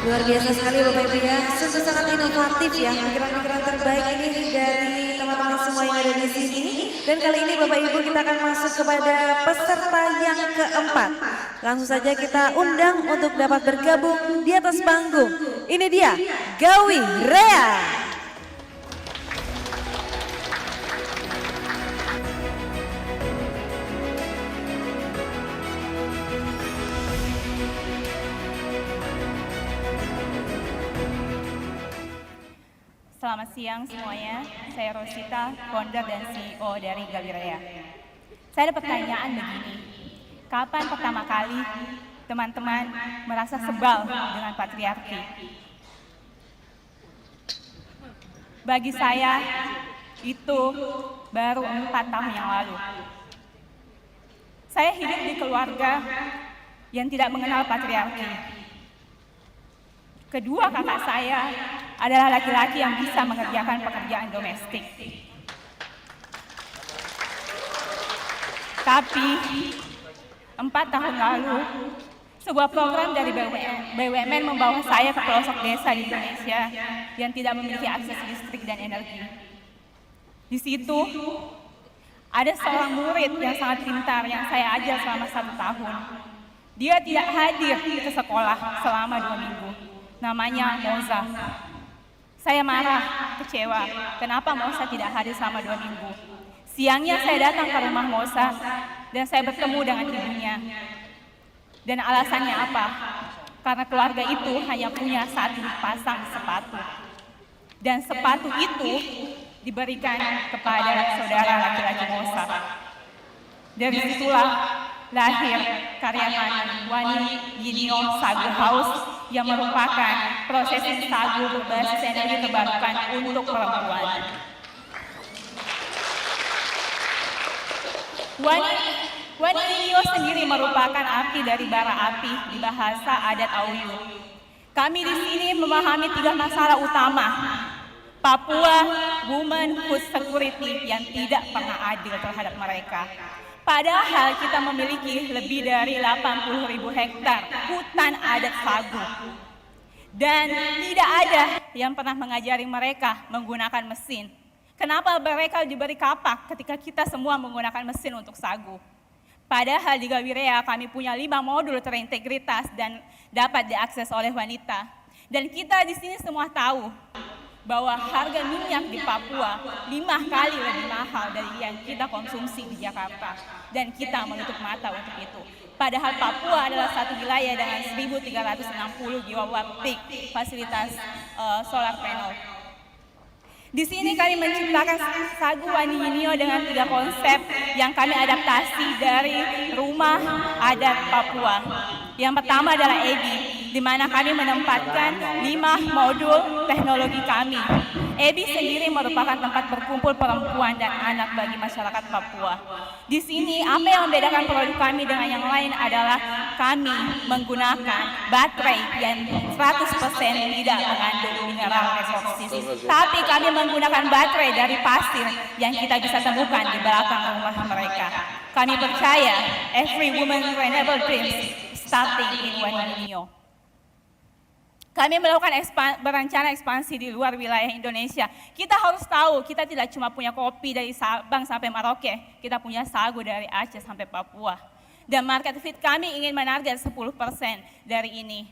Luar biasa sekali Bapak Ibu ya, sungguh sangat inovatif ya, pikiran-pikiran terbaik ini dari teman-teman semua yang ada di sini. Dan kali ini Bapak Ibu kita akan masuk kepada peserta yang keempat. Langsung saja kita undang untuk dapat bergabung di atas panggung. Ini dia, Gawi Rea. Selamat siang semuanya, saya Rosita, founder dan CEO dari Gawi Rea. Saya ada pertanyaan begini, kapan pertama kali teman-teman merasa sebal dengan patriarki? Bagi saya, itu baru 4 tahun yang lalu. Saya hidup di keluarga yang tidak mengenal patriarki. Kedua kakak saya adalah laki-laki yang bisa mengerjakan pekerjaan domestik. Tapi 4 tahun lalu, sebuah program dari BUMN membawa saya ke pelosok desa di Indonesia yang tidak memiliki akses listrik dan energi. Di situ ada seorang murid yang sangat pintar yang saya ajar selama 1 tahun. Dia tidak hadir ke sekolah selama 2 minggu. Namanya Moza. Saya marah, kecewa. Kenapa Moza tidak hadir selama 2 minggu? Siangnya saya datang ke rumah Moza dan saya bertemu dengan ibunya. Dan alasannya apa? Karena keluarga itu hanya punya 1 pasang sepatu. Dan sepatu itu diberikan kepada saudara laki-laki Moza. Dari situlah lahir karya Wani Yinio Sagu House yang merupakan prosesi sagu berbasis energi terbarukan untuk perempuan. Wani Yinio sendiri merupakan arti dari bara api di bahasa adat Auyu. Kami di sini memahami 3 masalah utama. Papua Women Food Security yang tidak pernah adil terhadap mereka. Padahal kita memiliki lebih dari 80.000 hektar hutan adat sagu. Dan tidak ada yang pernah mengajari mereka menggunakan mesin. Kenapa mereka diberi kapak ketika kita semua menggunakan mesin untuk sagu? Padahal di Gawi Rea kami punya 5 modul terintegritas dan dapat diakses oleh wanita. Dan kita di sini semua tahu bahwa harga minyak di Papua 5 kali lebih mahal dari yang kita konsumsi di Jakarta. Dan kita menutup mata untuk itu. Padahal Papua adalah satu wilayah dengan 1.360 gigawatt peak fasilitas solar panel. Di sini kami menciptakan sagu Wani Yinio dengan 3 konsep yang kami adaptasi dari rumah adat Papua. Yang pertama adalah EBI, di mana kami menempatkan 5 modul teknologi kami. EBI sendiri merupakan tempat berkumpul perempuan dan anak bagi masyarakat Papua. Di sini apa yang membedakan produk kami dengan yang lain adalah kami menggunakan baterai yang 100% tidak mengandung mineral resorpsis. Tapi kami menggunakan baterai dari pasir yang kita bisa temukan di belakang rumah mereka. Kami percaya every woman renewable dreams starting in Wani Yinio. Kami melakukan berencana ekspansi di luar wilayah Indonesia. Kita harus tahu, kita tidak cuma punya kopi dari Sabang sampai Merauke, kita punya sagu dari Aceh sampai Papua. Dan market fit kami ingin menarget 10% dari ini.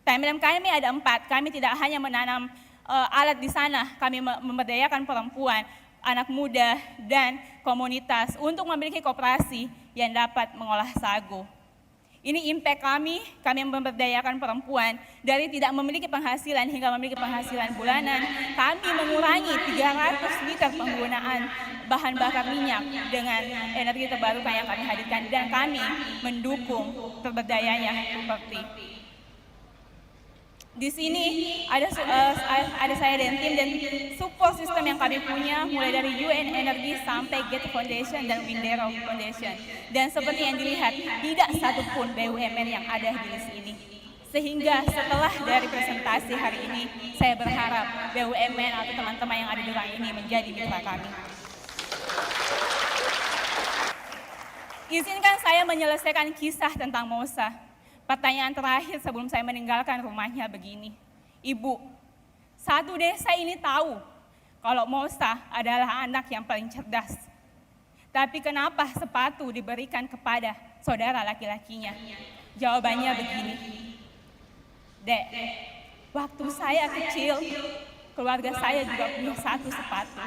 Timeline kami ada 4, kami tidak hanya menanam alat di sana, kami memberdayakan perempuan, anak muda, dan komunitas untuk memiliki koperasi yang dapat mengolah sagu. Ini impact kami memberdayakan perempuan dari tidak memiliki penghasilan hingga memiliki penghasilan bulanan. Kami mengurangi 300 liter penggunaan bahan bakar minyak dengan energi terbarukan yang kami hadirkan dan kami mendukung pemberdayanya properti. Di sini ada saya dan tim dan support system yang kami punya mulai dari UN Energy sampai Gate Foundation dan Windero Foundation. Dan seperti yang dilihat, tidak satupun BUMN yang ada di sini. Sehingga setelah dari presentasi hari ini, saya berharap BUMN atau teman-teman yang ada di ruang ini menjadi mitra kami. Izinkan saya menyelesaikan kisah tentang Moza. Pertanyaan terakhir sebelum saya meninggalkan rumahnya begini. Ibu, satu desa ini tahu kalau Mosa adalah anak yang paling cerdas. Tapi kenapa sepatu diberikan kepada saudara laki-lakinya? Jawabannya begini. Dek, waktu saya kecil, keluarga saya juga punya satu sepatu.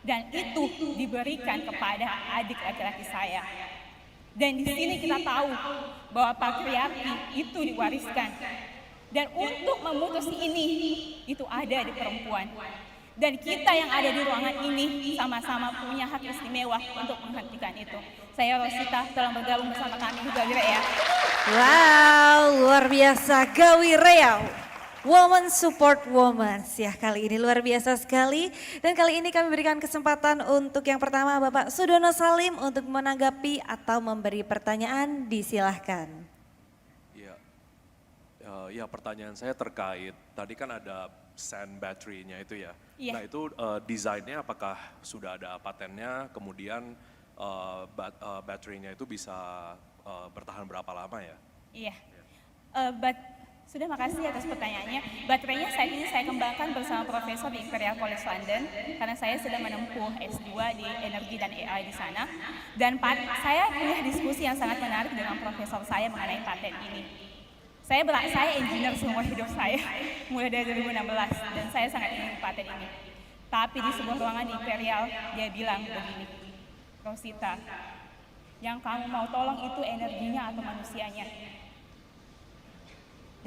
Dan itu diberikan kepada adik laki-laki saya. Dan di sini kita tahu bahwa patriarki itu diwariskan. Dan untuk memutus ini, itu ada di perempuan. Dan kita yang ada di ruangan ini sama-sama punya hak istimewa untuk menghentikan itu. Saya Rosita, tolong bergabung bersama kami di Gawi Rea. Wow, luar biasa Gawi Rea. Woman Support Women. Ya, kali ini luar biasa sekali. Dan kali ini kami berikan kesempatan untuk yang pertama Bapak Sudono Salim untuk menanggapi atau memberi pertanyaan. Disilahkan. Ya, pertanyaan saya terkait, tadi kan ada sand battery-nya itu ya. Iya. Nah itu desainnya apakah sudah ada patennya, kemudian baterainya itu bisa bertahan berapa lama ya? Iya. Sudah makasih atas pertanyaannya. Baterainya saat ini saya kembangkan bersama profesor di Imperial College London karena saya sedang menempuh S2 di energi dan AI di sana. Dan saya punya diskusi yang sangat menarik dengan profesor saya mengenai paten ini. Saya engineer seumur hidup saya, mulai dari 2016, dan saya sangat ingin paten ini. Tapi di sebuah ruangan di Imperial, dia bilang begini, Rosita, yang kamu mau tolong itu energinya atau manusianya.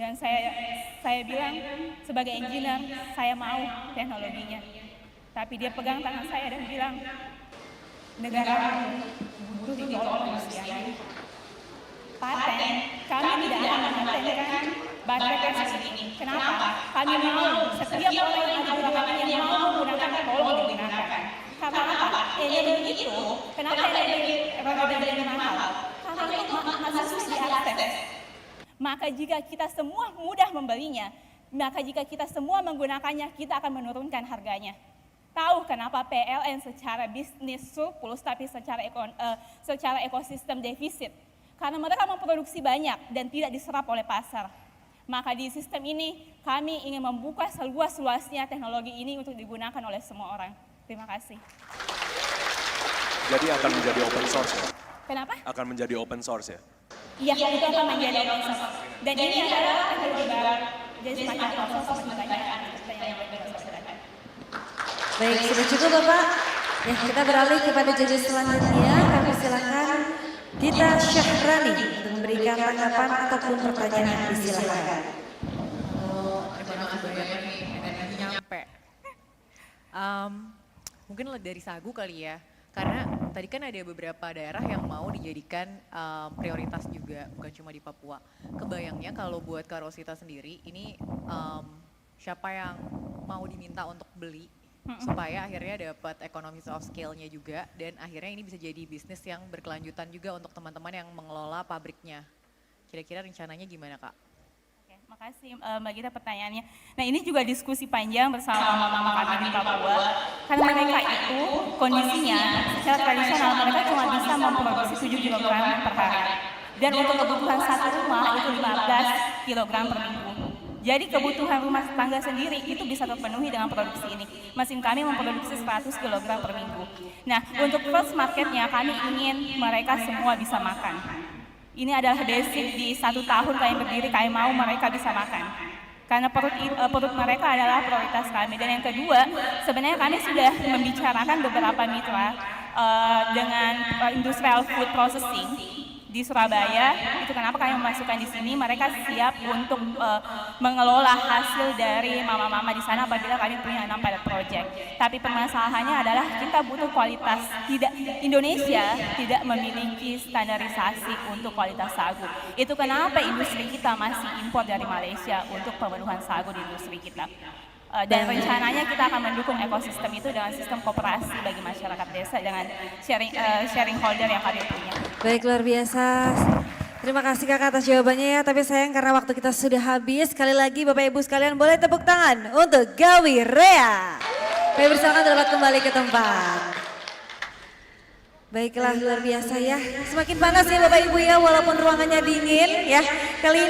Dan saya bilang, sebagai engineer, saya mau teknologinya. Tapi dia pegang tangan saya dan bilang, negara butuh ditolong manusianya. Paten, kami tidak akan mematenkan baterai kasus ini. Kenapa? Kami mau setiap orang yang menggunakan yang mau menggunakan tolong digunakan. Karena apa? Energi itu, kenapa energi mahal? Karena itu masih susah diakses. Maka jika kita semua mudah membelinya, maka jika kita semua menggunakannya, kita akan menurunkan harganya. Tahu kenapa PLN secara bisnis surplus tapi secara ekosistem defisit? Karena mereka memproduksi banyak dan tidak diserap oleh pasar. Maka di sistem ini kami ingin membuka seluas-luasnya teknologi ini untuk digunakan oleh semua orang. Terima kasih. Jadi akan menjadi open source ya? Kenapa? Akan menjadi open source ya? Iya, itu akan menjadi open source. Dan ini adalah teknologi baru. Jadi semacam open source seperti banyak yang Baik, sudah cukup Bapak. Ya, kita beralih kepada judul selanjutnya. Kami silakan Dita Syahrani untuk memberikan tanggapan ataupun pertanyaan. Disilakan. Terima kasih banyak nih, energinya nyampe. Mungkin dari Sagu kali ya, karena tadi kan ada beberapa daerah yang mau dijadikan prioritas juga, bukan cuma di Papua. Kebayangnya kalau buat Kak Rosita sendiri, ini siapa yang mau diminta untuk beli supaya akhirnya dapat economies of scale-nya juga dan akhirnya ini bisa jadi bisnis yang berkelanjutan juga untuk teman-teman yang mengelola pabriknya. Kira-kira rencananya gimana Kak? Oke, makasih Mbak Gita pertanyaannya. Nah ini juga diskusi panjang bersama mama-mama kami di Papua. Karena mereka itu kondisinya secara tradisional mereka cuma bisa memproduksi 7 kg per hari. Dan untuk kebutuhan satu rumah itu 15 kg per minggu. Jadi kebutuhan rumah tangga sendiri itu bisa terpenuhi dengan produksi ini. Mesin kami memproduksi 100 kg per minggu. Nah untuk first marketnya kami ingin mereka semua bisa makan. Ini adalah basic di 1 tahun kami berdiri, kami mau mereka bisa makan. Karena perut mereka adalah prioritas kami. Dan yang kedua, sebenarnya kami sudah membicarakan beberapa mitra dengan industrial food processing di Surabaya. Itu kenapa kami memasukkan di sini, mereka siap untuk mengelola hasil dari mama-mama di sana apabila kami punya 6 pilot project. Tapi permasalahannya adalah kita butuh kualitas. Indonesia tidak memiliki standarisasi untuk kualitas sagu. Itu kenapa industri kita masih impor dari Malaysia untuk pemenuhan sagu di industri kita. Dan rencananya kita akan mendukung ekosistem itu dengan sistem koperasi bagi masyarakat desa dengan sharing holder yang kami punya. Baik, luar biasa. Terima kasih Kakak atas jawabannya ya, tapi sayang karena waktu kita sudah habis. Sekali lagi Bapak Ibu sekalian boleh tepuk tangan untuk Gawi Rea. Kami persilakan dapat kembali ke tempat. Baiklah, luar biasa ya. Semakin panas ya Bapak Ibu ya, walaupun ruangannya dingin ya. Kali ini